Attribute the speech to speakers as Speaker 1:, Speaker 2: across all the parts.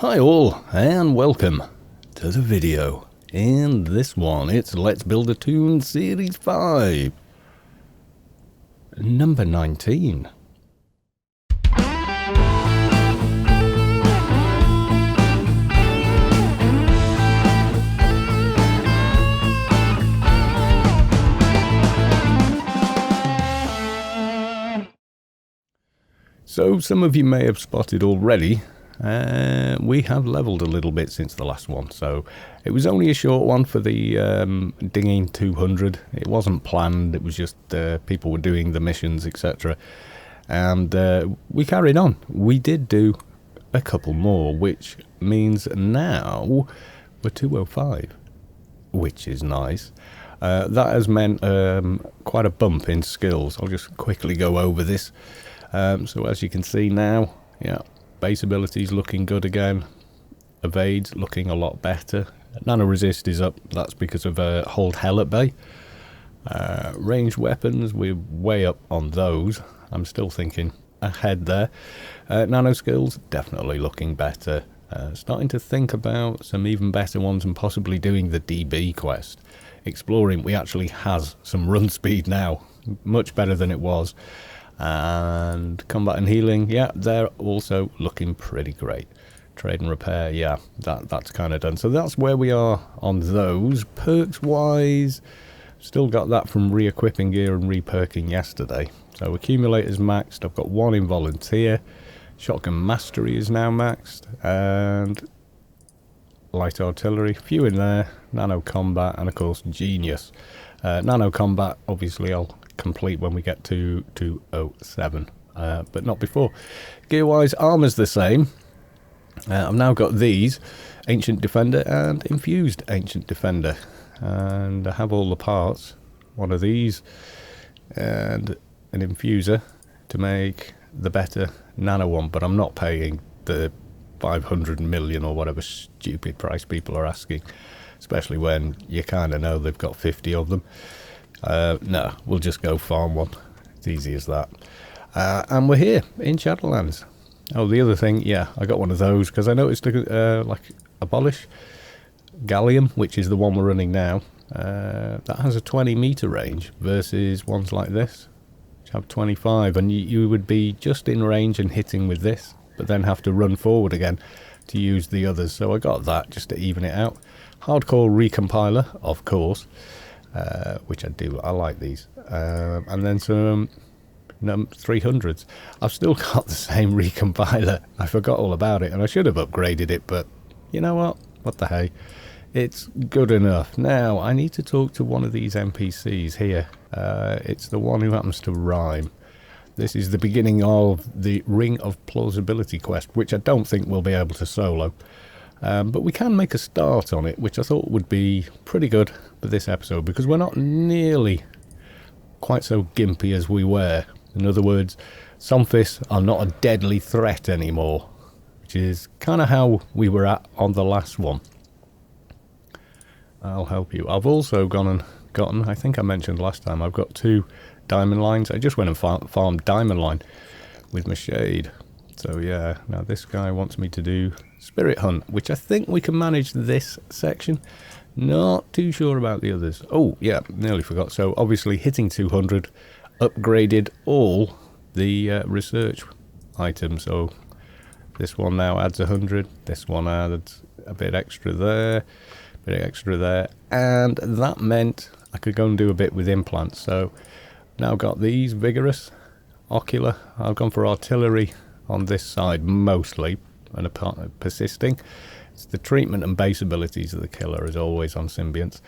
Speaker 1: Hi all, and welcome to the video. In this one, it's Let's Build a T00n Series 5, number 19. So some of you may have spotted already, we have leveled a little bit since the last one. So it was only a short one for the dinging 200. It wasn't planned, it was just people were doing the missions, etc. And we carried on. We did do a couple more, which means now we're 205, which is nice. That has meant quite a bump in skills. I'll just quickly go over this. So as you can see now, yeah, base ability's looking good again. Evade's looking a lot better. Nano resist is up. That's because of hold hell at bay. Ranged weapons, we're way up on those. I'm still thinking ahead there. Nano skills, definitely looking better. Starting to think about some even better ones and possibly doing the DB quest. Exploring, we actually has some run speed now. Much better than it was. And combat and healing, yeah, they're also looking pretty great. Trade and repair, yeah, that's kind of done. So that's where we are on those. Perks wise, still got that from re-equipping gear and re-perking yesterday. So accumulators maxed. I've got one in volunteer. Shotgun mastery is now maxed, and light artillery, few in there. Nano combat, and of course genius. Nano combat, obviously I'll complete when we get to 207, but not before. Gear wise, armor's the same. I've now got these, ancient defender and infused ancient defender, and I have all the parts. One of these and an infuser to make the better nano one, but I'm not paying the 500 million or whatever stupid price people are asking, especially when you kind of know they've got 50 of them. No, we'll just go farm one. It's easy as that. And we're here in Shadowlands. Oh, the other thing, yeah, I got one of those because I noticed like abolish gallium, which is the one we're running now. That has a 20 meter range versus ones like this, which have 25, and you would be just in range and hitting with this, but then have to run forward again to use the others. So I got that just to even it out. Hardcore recompiler, of course. Which I do, I like these, and then some 300s. I've still got the same recompiler. I forgot all about it, and I should have upgraded it, but you know what the hey, it's good enough. Now I need to talk to one of these NPCs here. It's the one who happens to rhyme. This is the beginning of the Ring of Plausibility quest, which I don't think we'll be able to solo. But we can make a start on it, which I thought would be pretty good for this episode, because we're not nearly quite so gimpy as we were. In other words, Somphis are not a deadly threat anymore, which is kind of how we were at on the last one. I'll help you. I've also gone and gotten, I think I mentioned last time, I've got 2 diamond lines. I just went and farmed diamond line with my shade. So yeah, now this guy wants me to do Spirit Hunt, which I think we can manage this section. Not too sure about the others. Oh yeah, nearly forgot. So obviously hitting 200 upgraded all the research items. So this one now adds 100. This one adds a bit extra there, and that meant I could go and do a bit with implants. So now got these vigorous, ocular. I've gone for artillery on this side mostly, and a part of persisting. It's the treatment and base abilities of the killer, as always on symbionts.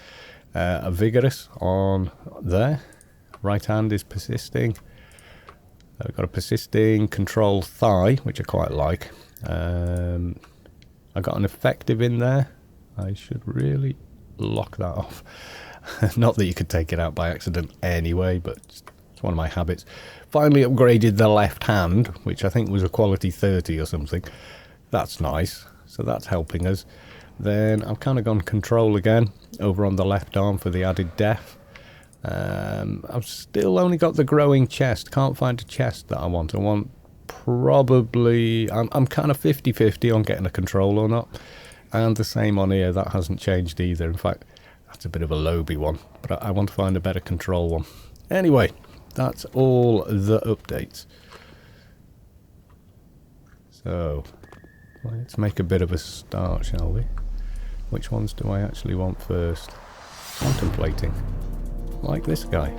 Speaker 1: A vigorous on there. Right hand is persisting. I've got a persisting control thigh, which I quite like. I got an effective in there. I should really lock that off. Not that you could take it out by accident anyway, but it's one of my habits. Finally upgraded the left hand, which I think was a quality 30 or something. That's nice, so that's helping us. Then I've kind of gone control again over on the left arm for the added def. I've still only got the growing chest. Can't find a chest that I want. I want probably... I'm kind of 50-50 on getting a control or not. And the same on here, that hasn't changed either. In fact, that's a bit of a lowby one. But I want to find a better control one. Anyway, that's all the updates. So, let's make a bit of a start, shall we? Which ones do I actually want first? Contemplating. Like this guy.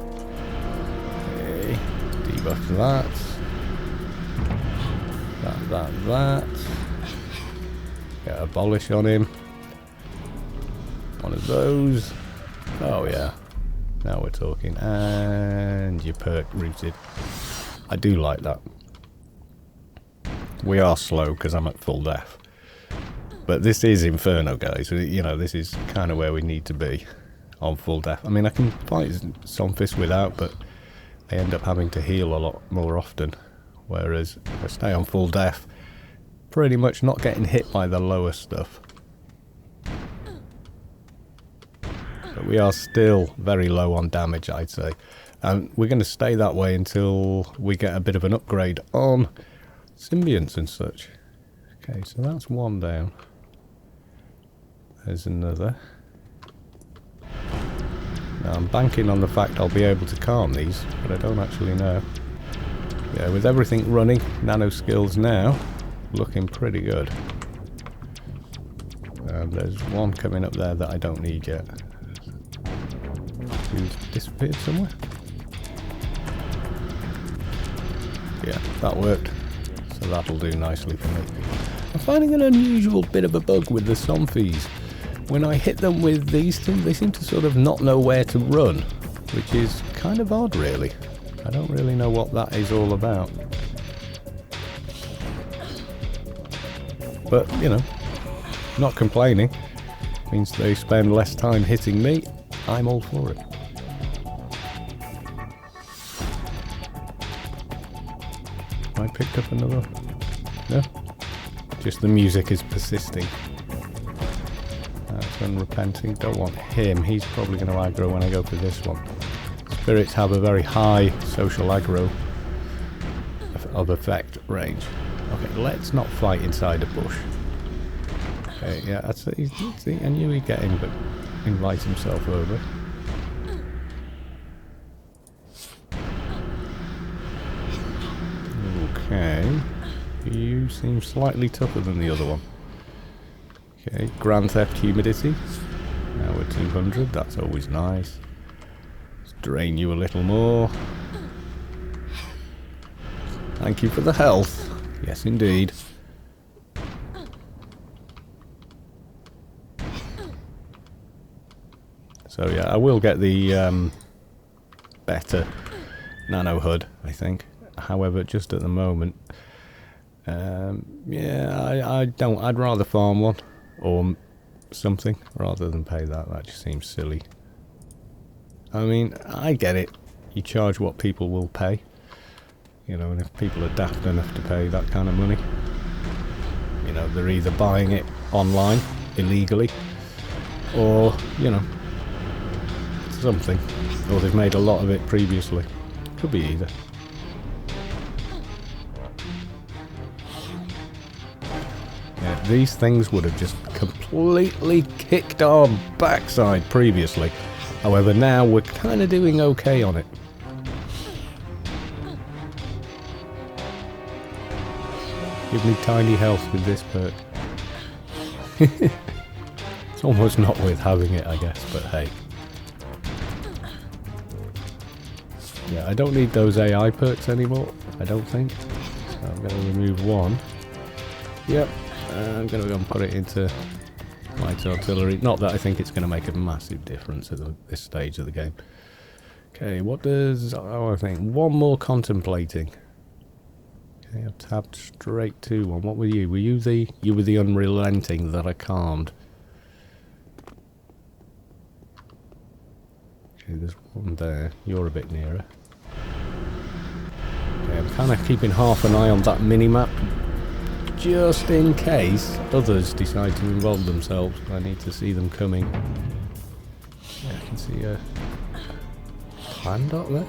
Speaker 1: Okay, debuff that. That. Get abolish on him. One of those. Oh yeah. Now we're talking. And your perk rooted. I do like that. We are slow because I'm at full def. But this is Inferno, guys. You know, this is kind of where we need to be on full def. I mean, I can fight Somfist without, but I end up having to heal a lot more often. Whereas if I stay on full def, pretty much not getting hit by the lower stuff. But we are still very low on damage, I'd say. And we're going to stay that way until we get a bit of an upgrade on symbionts and such. Okay, so that's one down. There's another. Now I'm banking on the fact I'll be able to calm these, but I don't actually know. Yeah, with everything running, nano skills now, looking pretty good. And there's one coming up there that I don't need yet. He's disappeared somewhere. Yeah, that worked. So that'll do nicely for me. I'm finding an unusual bit of a bug with the Somfies. When I hit them with these two, they seem to sort of not know where to run, which is kind of odd, really. I don't really know what that is all about. But, you know, not complaining. Means they spend less time hitting me. I'm all for it. I picked up another... No? Just the music is persisting. That's unrepenting. Don't want him. He's probably going to aggro when I go for this one. Spirits have a very high social aggro of effect range. Okay, let's not fight inside a bush. Okay, yeah, that's it. I knew he'd get him, but invite himself over. Okay, you seem slightly tougher than the other one. Okay, Grand Theft Humidity. Now we're 200, that's always nice. Let's drain you a little more. Thank you for the health. Yes, indeed. So yeah, I will get the better nano HUD, I think. However, just at the moment, yeah, I don't. I'd rather farm one or something rather than pay that. That just seems silly. I mean, I get it. You charge what people will pay. You know, and if people are daft enough to pay that kind of money, you know, they're either buying it online illegally or, you know, something. Or they've made a lot of it previously. Could be either. Yeah, these things would have just completely kicked our backside previously. However, now we're kind of doing okay on it. Give me tiny health with this perk. It's almost not worth having it, I guess, but hey. Yeah, I don't need those AI perks anymore, I don't think. So I'm going to remove one. Yep, I'm going to go and put it into light artillery. Not that I think it's going to make a massive difference at this stage of the game. Okay, what does... Oh, I think one more contemplating. Okay, I've tabbed straight to one. What were you? Were you the... You were the unrelenting that I calmed. Okay, there's one there. You're a bit nearer. Okay, I'm kind of keeping half an eye on that mini-map, just in case others decide to involve themselves. I need to see them coming. Yeah, I can see a plan dot there.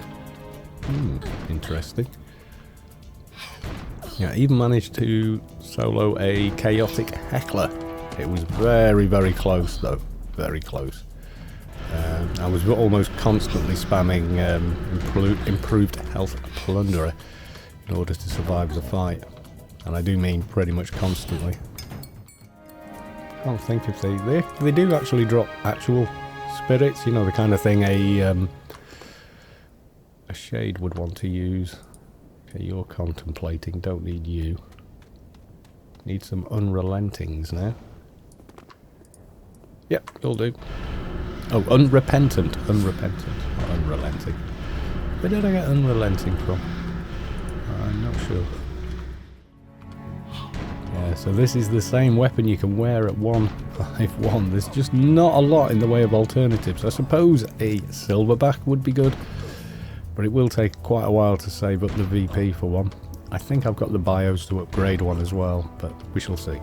Speaker 1: Interesting. Yeah, I even managed to solo a chaotic heckler. It was very, very close though. Very close. I was almost constantly spamming improved health plunderer in order to survive the fight. And I do mean pretty much constantly. I can't think if they do actually drop actual spirits, you know, the kind of thing a shade would want to use. Okay, you're contemplating, don't need you. Need some unrelentings now. Yep, you'll do. Oh, unrepentant, not unrelenting. Where did I get unrelenting from? I'm not sure. Yeah, so this is the same weapon you can wear at 151. There's just not a lot in the way of alternatives. I suppose a silverback would be good, but it will take quite a while to save up the VP for one. I think I've got the bios to upgrade one as well, but we shall see.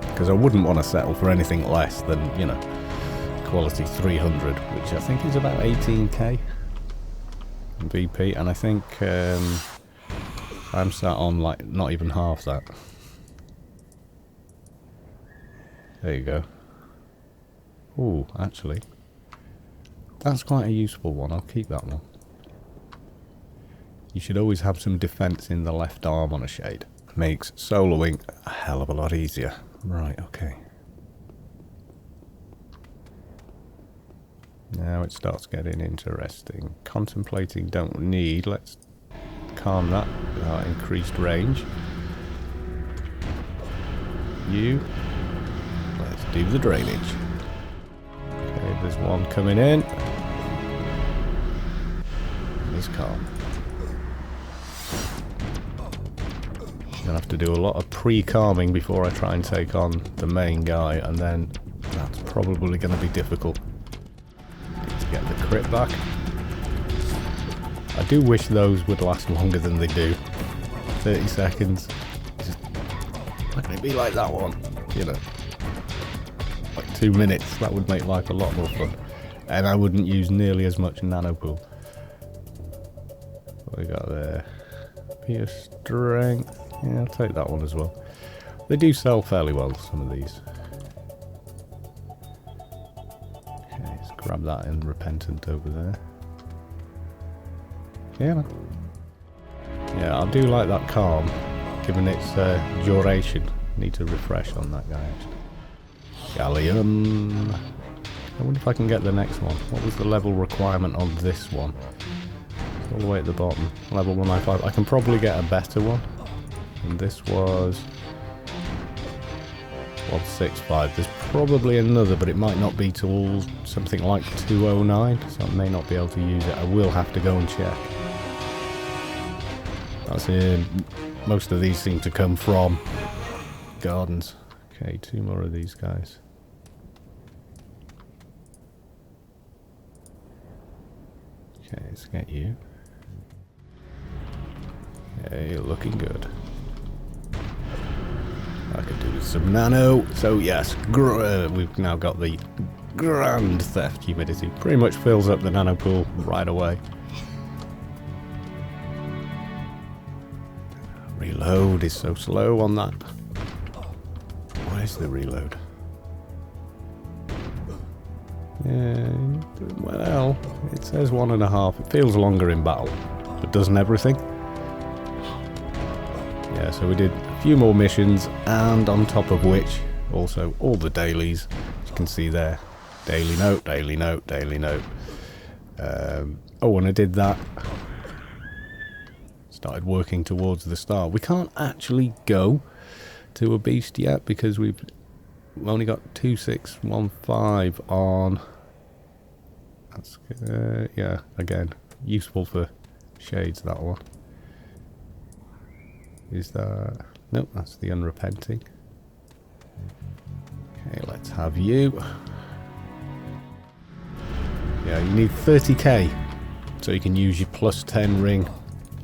Speaker 1: Because I wouldn't want to settle for anything less than, you know, quality 300, which I think is about 18k VP, and I think I'm sat on like not even half that. There you go. Ooh, actually, that's quite a useful one. I'll keep that one. You should always have some defense in the left arm on a shade. Makes soloing a hell of a lot easier. Right, okay. Now it starts getting interesting. Contemplating don't need. Let's calm that with our increased range. You. Let's do the drainage. Okay, there's one coming in. He's calm. Gonna have to do a lot of pre-calming before I try and take on the main guy, and then that's probably going to be difficult. Need to get the crit back. I do wish those would last longer than they do. 30 seconds. Just, why can it be like that one? You know, like 2 minutes. That would make life a lot more fun, and I wouldn't use nearly as much nano pool. What we got there? Pierce strength. Yeah, I'll take that one as well. They do sell fairly well, some of these. Okay, let's grab that in repentant over there. Yeah. Yeah, I do like that calm, given its duration. Need to refresh on that guy, actually. Galleon. I wonder if I can get the next one. What was the level requirement on this one? All the way at the bottom. Level 195. I can probably get a better one. And this was 165. There's probably another, but it might not be till something like 209, so I may not be able to use it. I will have to go and check. That's it. Most of these seem to come from gardens. Okay, 2 more of these guys. Okay, let's get you. Yeah, you're looking good. I could do with some nano. So yes, we've now got the grand theft humidity. Pretty much fills up the nano pool right away. Reload is so slow on that. Where's the reload? Yeah, well, it says 1.5. It feels longer in battle, but doesn't everything? Yeah, so we did a few more missions, and on top of which, also all the dailies, as you can see there. Daily note, daily note, daily note. Oh, and I did that. Started working towards the star. We can't actually go to a beast yet, because we've only got 2615 on. That's, yeah, again, useful for shades, that one. Is that... Nope, that's the unrepenting. Okay, let's have you. Yeah, you need 30k, so you can use your +10 ring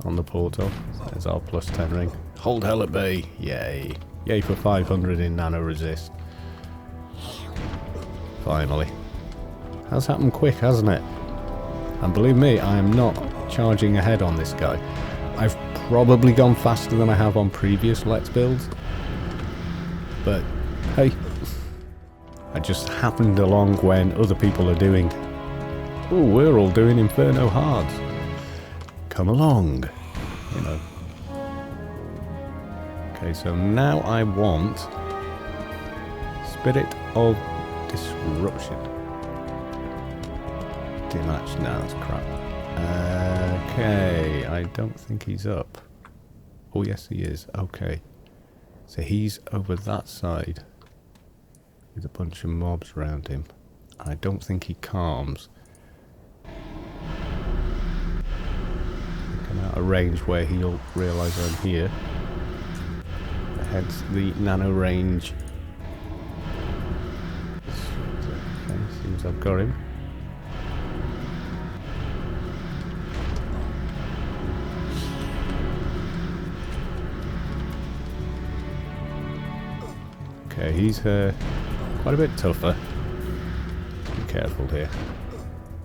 Speaker 1: on the portal. There's our +10 ring. Hold hell at bay. Yay. Yay for 500 in nano resist. Finally. Has happened quick, hasn't it? And believe me, I am not charging ahead on this guy. I've probably gone faster than I have on previous Let's Builds. But, hey, I just happened along when other people are doing... Oh, we're all doing Inferno Hards. Come along, you know. Okay, so now I want Spirit of Disruption. Dematch, no, that's crap. Okay, I don't think he's up. Oh yes he is, okay. So he's over that side with a bunch of mobs around him. I don't think he calms. Come out of range where he'll realise I'm here. Hence the nano range. Okay, seems I've got him. Okay, he's quite a bit tougher. Be careful here.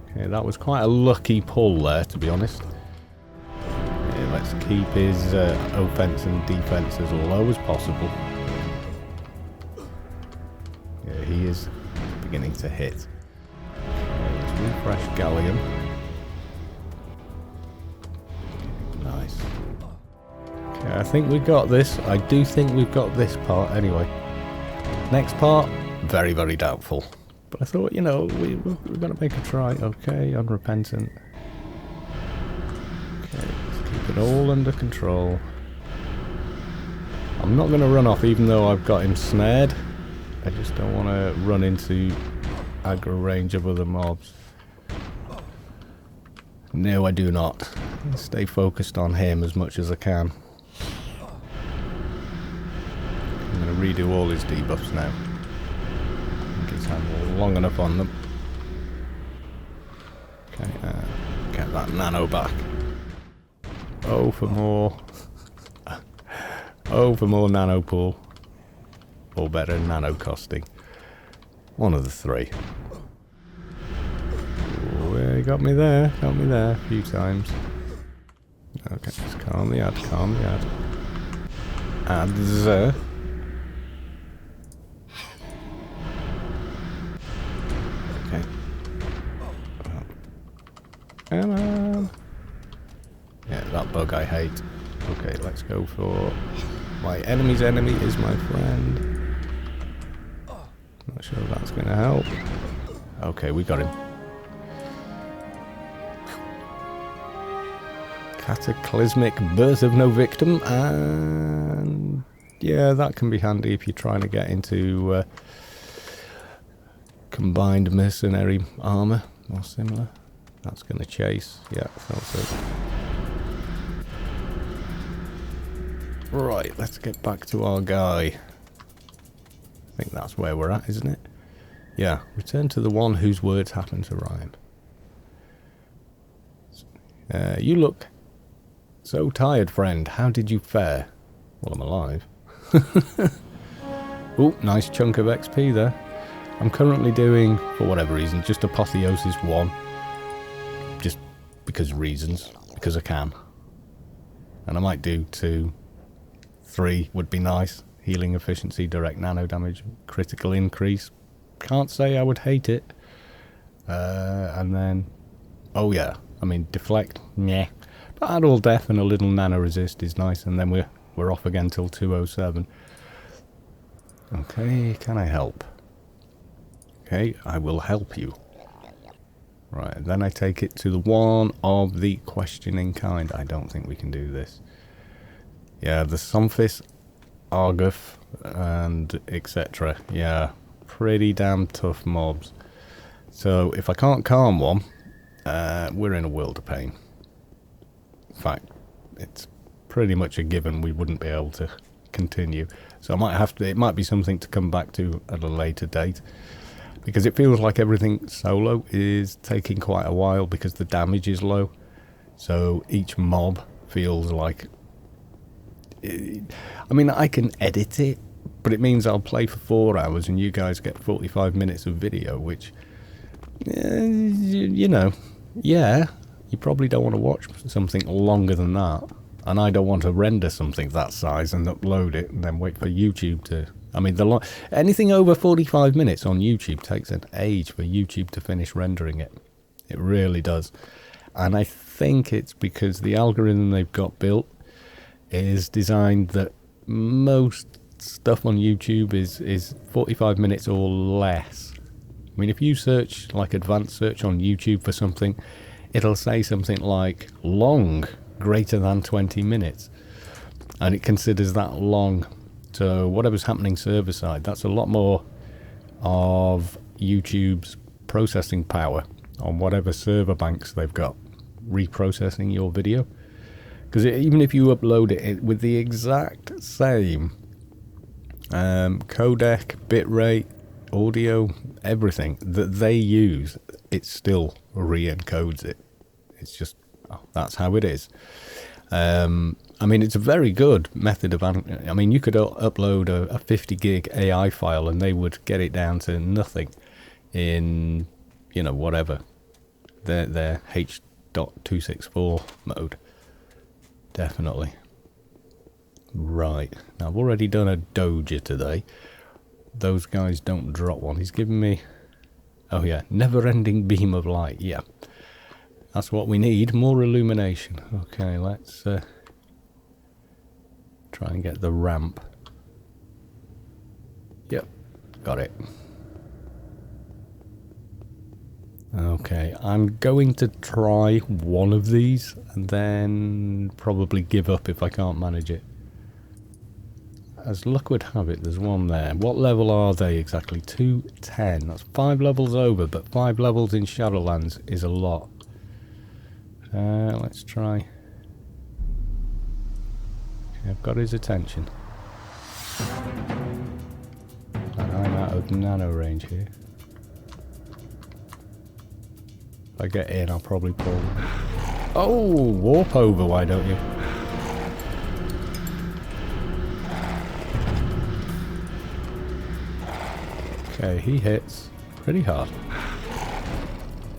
Speaker 1: Okay, that was quite a lucky pull there, to be honest. Okay, let's keep his offense and defense as low as possible. Yeah, he is beginning to hit. Okay, let's refresh Gallium. Nice. Okay, I think we got this. I do think we've got this part anyway. Next part, very, very doubtful. But I thought, you know, we're going to make a try. Okay, unrepentant. Okay, let's keep it all under control. I'm not going to run off even though I've got him snared. I just don't want to run into aggro range of other mobs. No, I do not. Stay focused on him as much as I can. I'm going to redo all his debuffs now. I think he's had long enough on them. Okay, get that nano back. Oh, for more. Oh, for more nano pool. Or better, nano costing. One of the three. Oh, got me there a few times. Okay, just calm the ad, calm the ad. Ads. Okay. Come on. Yeah, that bug I hate. Okay, let's go for my enemy's enemy is my friend. Not sure if that's going to help. Okay, we got him. Cataclysmic Birth of No Victim, and yeah, that can be handy if you're trying to get into combined mercenary armor or similar. That's going to chase. Yeah, that's it. Right, let's get back to our guy. I think that's where we're at, isn't it? Yeah, return to the one whose words happen to rhyme. You look so tired, friend. How did you fare? Well, I'm alive. Oh, nice chunk of XP there. I'm currently doing, for whatever reason, just Apotheosis 1. Just because reasons. Because I can. And I might do 2. 3 would be nice. Healing efficiency, direct nano damage, critical increase. Can't say I would hate it. And then... Oh yeah, I mean, deflect, meh. But add all death and a little nano resist is nice, and then we're off again till 207. Okay, can I help? Okay, I will help you. Right, then I take it to the one of the questioning kind. I don't think we can do this. Yeah, the Somphis, Arguf, and etc. Yeah, pretty damn tough mobs. So if I can't calm one, we're in a world of pain. In fact, it's pretty much a given we wouldn't be able to continue. So I might have to, it might be something to come back to at a later date. Because it feels like everything solo is taking quite a while because the damage is low. So each mob feels like... I mean, I can edit it, but it means I'll play for 4 hours and you guys get 45 minutes of video, which... you know, yeah, you probably don't want to watch something longer than that. And I don't want to render something that size and upload it and then wait for YouTube to... I mean, anything over 45 minutes on YouTube takes an age for YouTube to finish rendering it. It really does. And I think it's because the algorithm they've got built is designed that most stuff on YouTube is 45 minutes or less. I mean, if you search, like advanced search on YouTube for something, it'll say something like long, greater than 20 minutes. And it considers that long. So whatever's happening server side, that's a lot more of YouTube's processing power on whatever server banks they've got reprocessing your video. Because even if you upload it with the exact same codec, bitrate, audio, everything that they use, it still re-encodes it. It's just, that's how it is. I mean, it's a very good method of... I mean, you could upload a 50 gig AI file and they would get it down to nothing in, you know, whatever. Their H.264 mode. Definitely. Right. Now, I've already done a doja today. Those guys don't drop one. He's given me... Oh, yeah. Never-ending beam of light. Yeah. That's what we need. More illumination. Okay, let's... try and get the ramp. Yep, got it. Okay, I'm going to try one of these and then probably give up if I can't manage it. As luck would have it, there's one there. What level are they exactly? 210. That's 5 levels over, but 5 levels in Shadowlands is a lot. Let's try. I've got his attention. And I'm out of nano range here. If I get in, I'll probably pull... Oh! Warp over, why don't you? Okay, he hits pretty hard.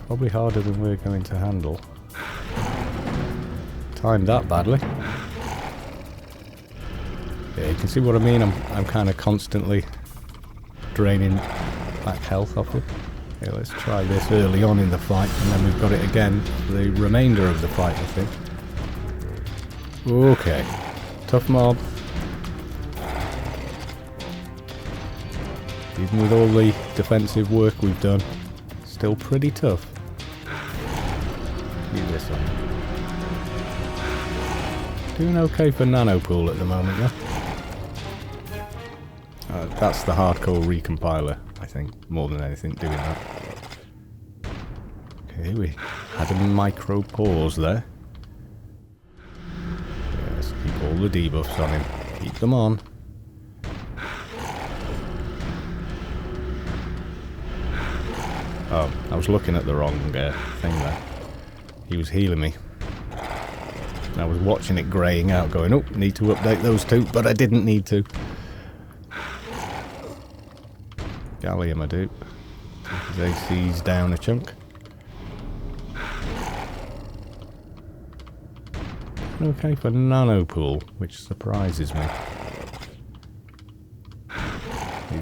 Speaker 1: Probably harder than we're going to handle. Timed that badly. Yeah, you can see what I mean. I'm kind of constantly draining back health off it. Okay, let's try this early on in the fight, and then we've got it again for the remainder of the fight, I think. Okay, tough mob. Even with all the defensive work we've done, still pretty tough. Use this one. Doing okay for nanopool at the moment, yeah? That's the hardcore recompiler, I think, more than anything doing that. Okay, we had a micro pause there. Yes, keep all the debuffs on him. Keep them on. Oh, I was looking at the wrong thing there. He was healing me. And I was watching it greying out, going, oh, need to update those two, but I didn't need to. Gallium, I do. His AC's down a chunk. Okay for nanopool, which surprises me.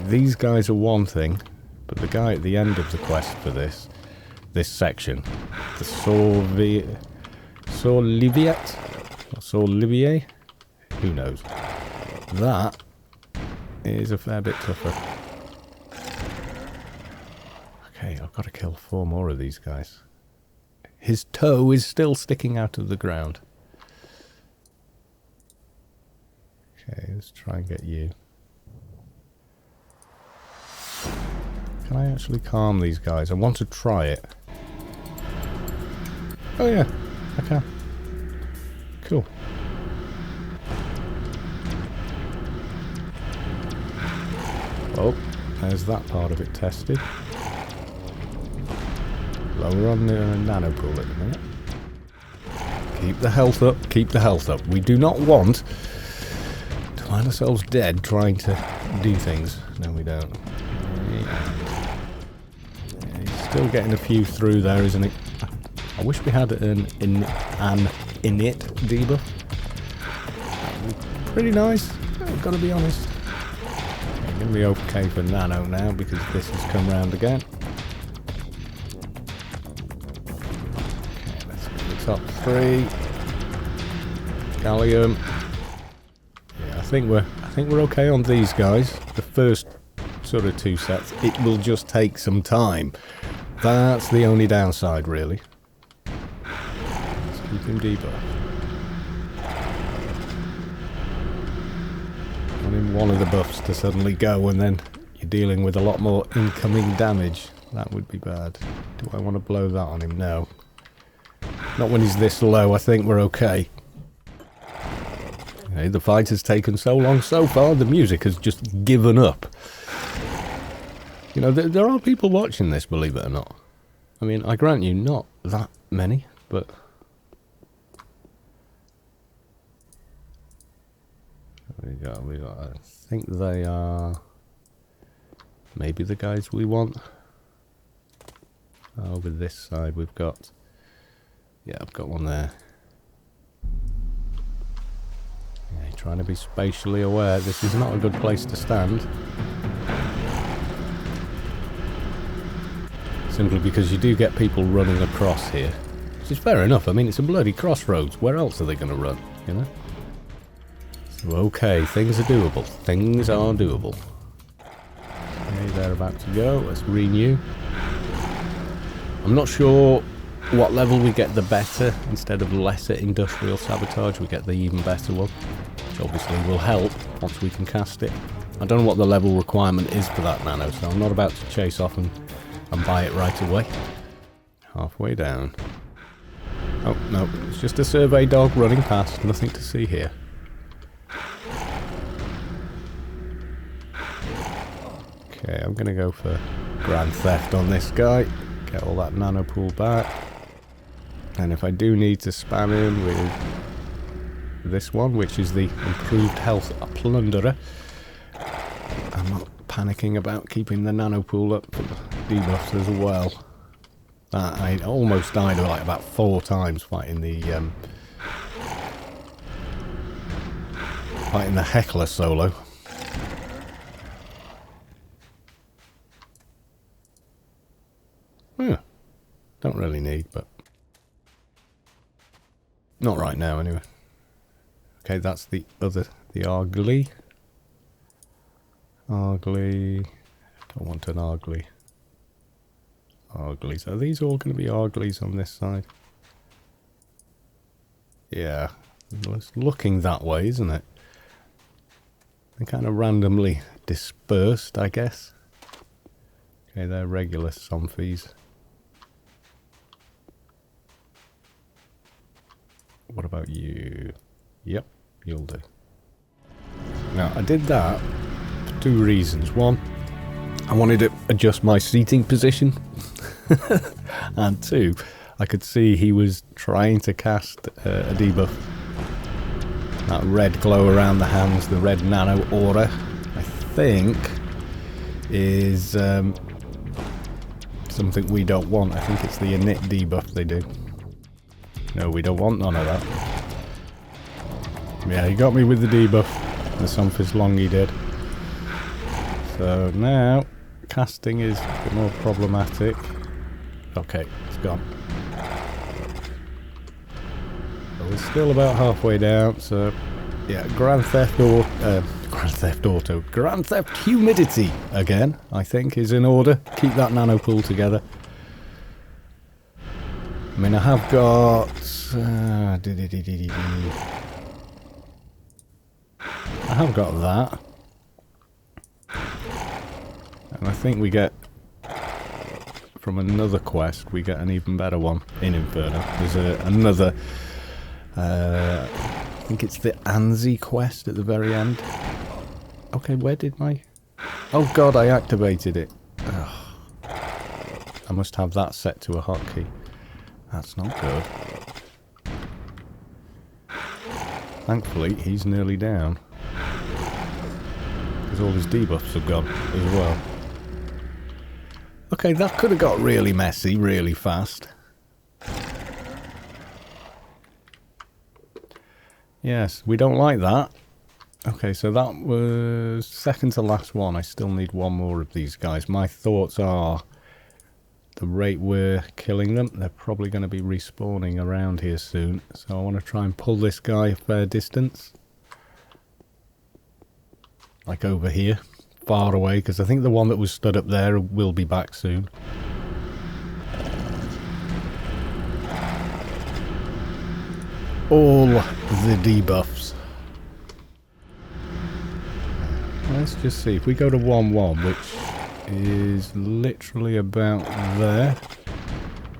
Speaker 1: These guys are one thing, but the guy at the end of the quest for this section, the Sorlivier, who knows? That is a fair bit tougher. Okay, I've got to kill 4 more of these guys. His toe is still sticking out of the ground. Okay, let's try and get you. Can I actually calm these guys? I want to try it. Oh yeah, I can. Cool. Oh, there's that part of it tested. Lower on the nanopool at the minute. Keep the health up, keep the health up. We do not want to find ourselves dead trying to do things. No, we don't. Yeah, he's still getting a few through there, isn't he? I wish we had an init debuff. Pretty nice, I've got to be honest. It's going to be okay for Nano now because this has come round again. Okay, let's do the top 3. Gallium. Yeah, I think we're okay on these guys. The first sort of 2 sets. It will just take some time. That's the only downside, really. Let's keep him debuff. Wanting one of the buffs to suddenly go and then you're dealing with a lot more incoming damage. That would be bad. Do I want to blow that on him? No. Not when he's this low. I think we're okay. Okay, the fight has taken so long so far, the music has just given up. You know, there are people watching this, believe it or not. I mean, I grant you, not that many, but... We got, I think they are maybe the guys we want. Over this side we've got, yeah, I've got one there. Yeah, trying to be spatially aware. This is not a good place to stand. Simply because you do get people running across here. Which is fair enough. I mean, it's a bloody crossroads. Where else are they going to run, you know? Okay, things are doable. Things are doable. Okay, they're about to go. Let's renew. I'm not sure what level we get the better. Instead of lesser industrial sabotage, we get the even better one. Which obviously will help once we can cast it. I don't know what the level requirement is for that nano, so I'm not about to chase off and buy it right away. Halfway down. Oh, no, it's just a survey dog running past. Nothing to see here. Okay, I'm going to go for Grand Theft on this guy. Get all that nano pool back. And if I do need to spam him with this one, which is the improved health plunderer, I'm not panicking about keeping the nano pool up for the debuffs as well. I almost died like about 4 times fighting the heckler solo. Don't really need, but not right now anyway. Okay, that's the Argly. Argly. Don't want an Argly. Arglies. Are these all going to be Arglies on this side? Yeah. Well, it's looking that way, isn't it? They're kind of randomly dispersed, I guess. Okay, they're regular Somphys. What about you? Yep, you'll do. Now, I did that for 2 reasons. One, I wanted to adjust my seating position. And 2, I could see he was trying to cast a debuff. That red glow around the hands, the red nano aura, I think is something we don't want. I think it's the init debuff they do. No, we don't want none of that. Yeah, he got me with the debuff. The Somphis long he did. So now, casting is a bit more problematic. Okay, it's gone. But we're still about halfway down, so... Yeah, Grand Theft Humidity, again, I think, is in order. Keep that nano pool together. I mean, I have got... I have got that. And I think we get... From another quest, we get an even better one in Inferno. There's another... I think it's the Anzi quest at the very end. Okay, where did my... Oh god, I activated it. Ugh. I must have that set to a hotkey. That's not good. Thankfully, he's nearly down. Because all his debuffs have gone as well. Okay, that could have got really messy, really fast. Yes, we don't like that. Okay, so that was second to last one. I still need one more of these guys. My thoughts are the rate we're killing them, they're probably going to be respawning around here soon. So I want to try and pull this guy a fair distance. Like over here, far away, because I think the one that was stood up there will be back soon. All the debuffs. Let's just see, if we go to 1-1, which is literally about there,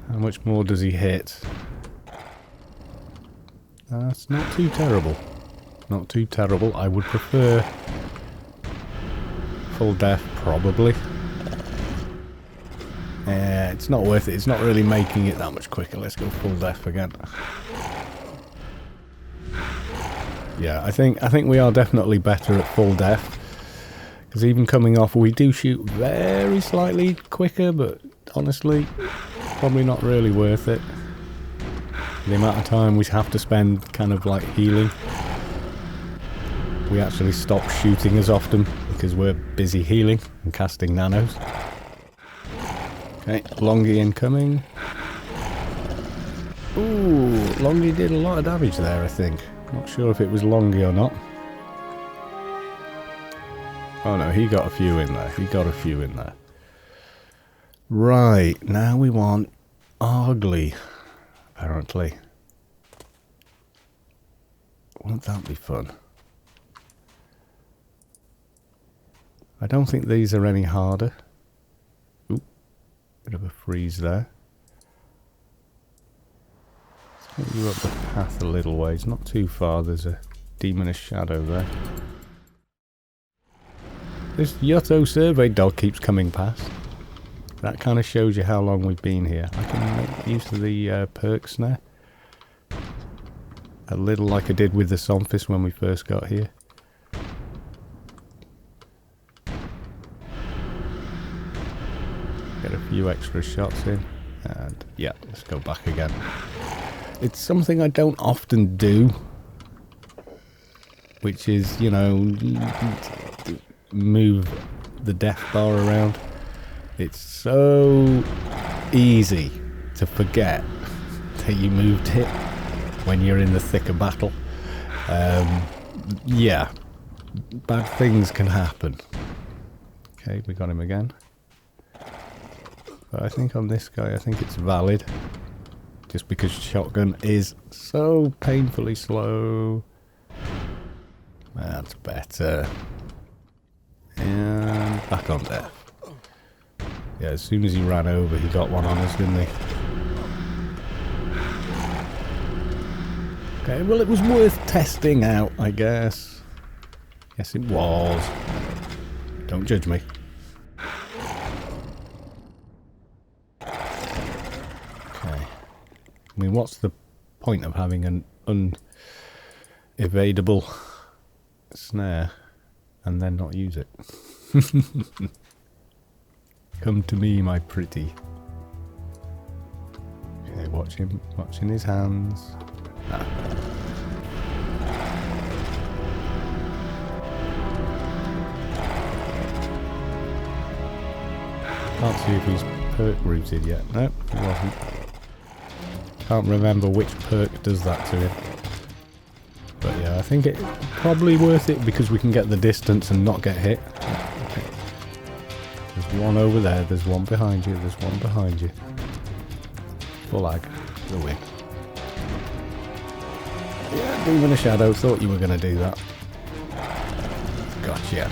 Speaker 1: how much more does he hit? That's not too terrible. Not too terrible. I would prefer full death, probably. It's not worth it. It's not really making it that much quicker. Let's go full death again. Yeah, I think we are definitely better at full death. Because even coming off, we do shoot very slightly quicker, but honestly, probably not really worth it. The amount of time we have to spend kind of like healing. We actually stop shooting as often because we're busy healing and casting nanos. Okay, Longy incoming. Ooh, Longy did a lot of damage there, I think. Not sure if it was Longy or not. Oh no, he got a few in there. He got a few in there. Right, now we want Argley, apparently. Won't that be fun? I don't think these are any harder. Oop, bit of a freeze there. Let's get you up the path a little ways, not too far. There's a demoness shadow there. This Yutto survey dog keeps coming past. That kind of shows you how long we've been here. I can make use of the perk snare. A little like I did with the Somphis when we first got here. Get a few extra shots in. And yeah, let's go back again. It's something I don't often do. Which is, you know, move the death bar around. It's so easy to forget that you moved it when you're in the thick of battle. Yeah, bad things can happen. Okay, we got him again. But I think on this guy, I think it's valid. Just because shotgun is so painfully slow. That's better. And back on death. Yeah, as soon as he ran over, he got one on us, didn't he? Okay, well, it was worth testing out, I guess. Yes, it was. Don't judge me. Okay. I mean, what's the point of having an unevadable snare and then not use it? Come to me, my pretty. Okay, watch him, watching his hands. Ah. Can't see if he's perk rooted yet. No, he wasn't. Can't remember which perk does that to him. But yeah, I think it's probably worth it because we can get the distance and not get hit. Okay. There's one over there, there's one behind you, there's one behind you. Full ag, the win. Yeah, Demon of Shadow, thought you were going to do that. Gotcha.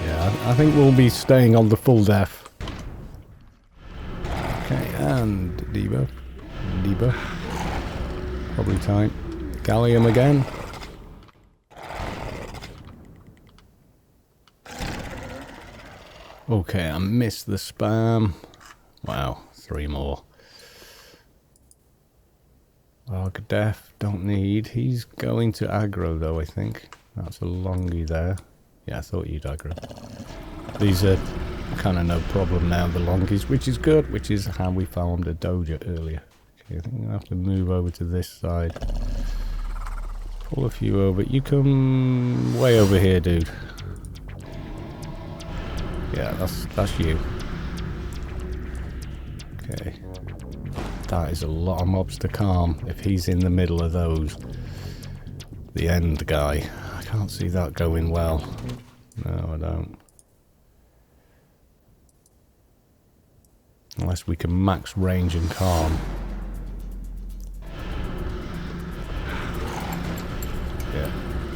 Speaker 1: Yeah, I think we'll be staying on the full death. Okay, and debuff. Debuff. Probably time. Gallium again. Okay, I missed the spam. Wow, 3 more. Arg Def, don't need. He's going to aggro though, I think. That's a longy there. Yeah, I thought you'd aggro. These are kind of no problem now, the longies, which is good, which is how we found a doja earlier. I think I'm gonna have to move over to this side. Pull a few over. You come way over here, dude. Yeah, that's you. Okay. That is a lot of mobs to calm if he's in the middle of those. The end guy. I can't see that going well. No, I don't. Unless we can max range and calm. Yeah,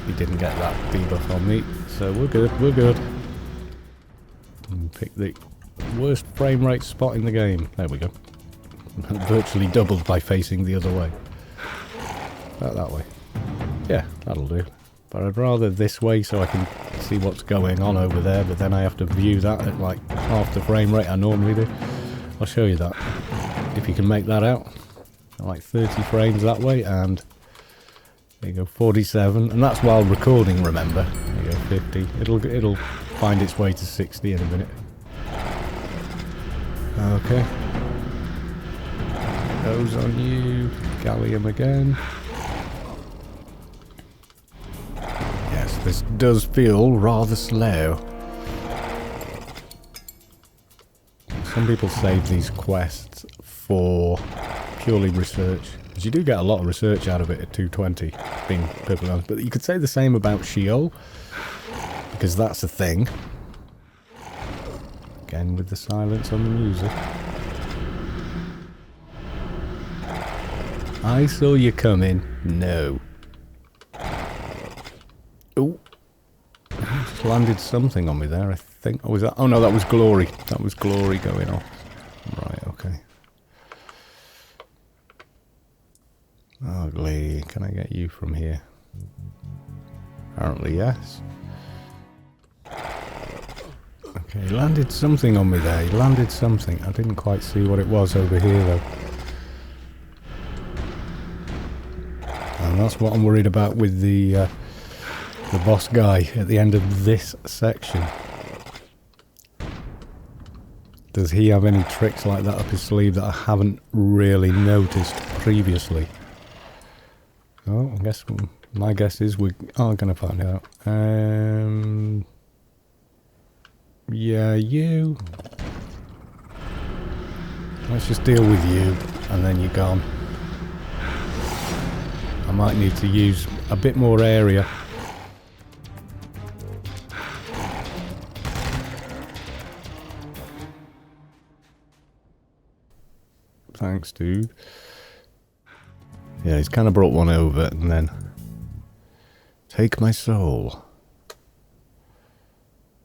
Speaker 1: he didn't get that debuff on me, so we're good, we're good. And pick the worst frame rate spot in the game. There we go. Virtually doubled by facing the other way. That way. Yeah, that'll do. But I'd rather this way so I can see what's going on over there, but then I have to view that at like half the frame rate I normally do. I'll show you that. If you can make that out. Like 30 frames that way, and there you go, 47. And that's while recording, remember. There you go, 50. It'll find its way to 60 in a minute. Okay. Goes on you. Gallium again. Yes, this does feel rather slow. Some people save these quests for purely research. Because you do get a lot of research out of it at 220, being perfectly honest. But you could say the same about Sheol, because that's a thing. Again with the silence on the music. I saw you coming. No. Oh. Just landed something on me there, I think. Oh, was that? Oh no, that was glory. That was glory going off. Right, okay. Ugly. Can I get you from here? Apparently, yes. Okay, he landed something on me there. He landed something. I didn't quite see what it was over here, though. And that's what I'm worried about with the boss guy at the end of this section. Does he have any tricks like that up his sleeve that I haven't really noticed previously? Oh, I guess my guess is we are going to find out. Yeah, you. Let's just deal with you, and then you're gone. I might need to use a bit more area. Thanks, dude. Yeah, he's kind of brought one over and then... Take my soul.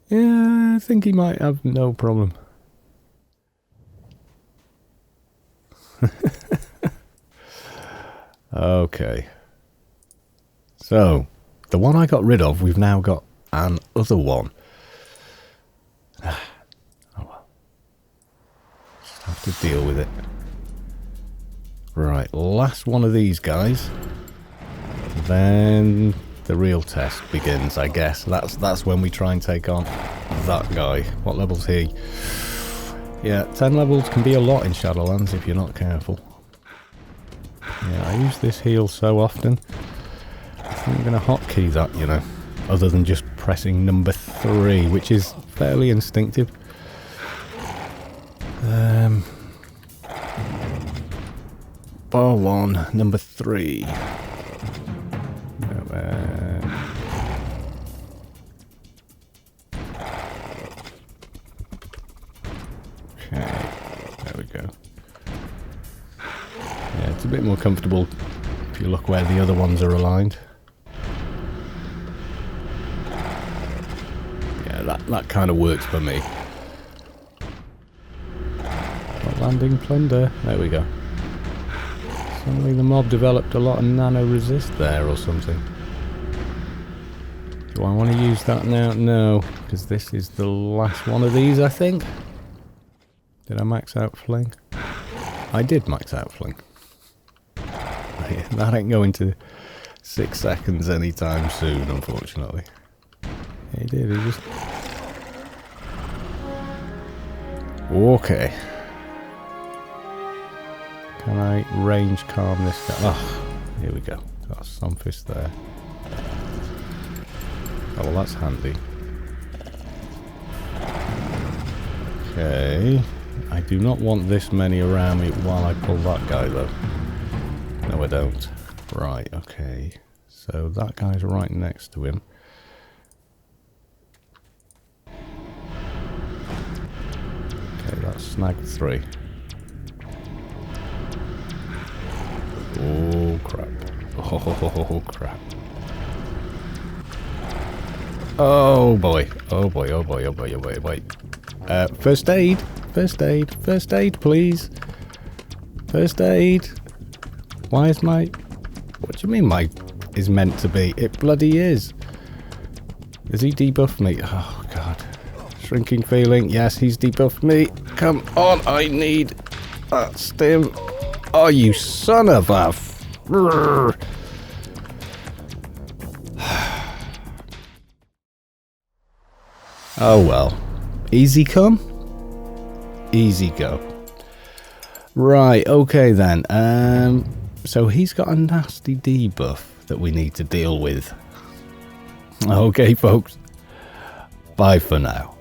Speaker 1: Yeah, I think he might have no problem. Okay. So, the one I got rid of, we've now got another one. Oh well. Just have to deal with it. Right, last one of these guys. Then the real test begins, I guess. That's when we try and take on that guy. What level's he? Yeah, 10 levels can be a lot in Shadowlands if you're not careful. Yeah, I use this heal so often. I think I'm going to hotkey that, you know. Other than just pressing number 3, which is fairly instinctive. Bar 1, number 3. Okay, there we go. Yeah, it's a bit more comfortable if you look where the other ones are aligned. Yeah, that kind of works for me. Not landing plunder. There we go. Suddenly the mob developed a lot of nano resist there or something. Do I want to use that now? No, because this is the last one of these, I think. Did I max out fling? I did max out fling. That ain't going to 6 seconds anytime soon, unfortunately. Yeah, he did, he just... Okay. Can I range calm this guy? Oh, here we go. Got a sunfish there. Oh, well, that's handy. Okay. I do not want this many around me while I pull that guy, though. No, I don't. Right, okay. So that guy's right next to him. Okay, that's snagged 3. Oh, crap. Oh, crap. Oh, boy. Oh, boy, oh, boy, oh, boy, oh, boy, wait. First aid. First aid. First aid, please. First aid. Why is my... What do you mean my... is meant to be? It bloody is. Does he debuff me? Oh, God. Shrinking feeling. Yes, he's debuffed me. Come on, I need that stim. Oh, you son of a... Oh, well. Easy come, easy go. Right, okay then. So he's got a nasty debuff that we need to deal with. Okay, folks. Bye for now.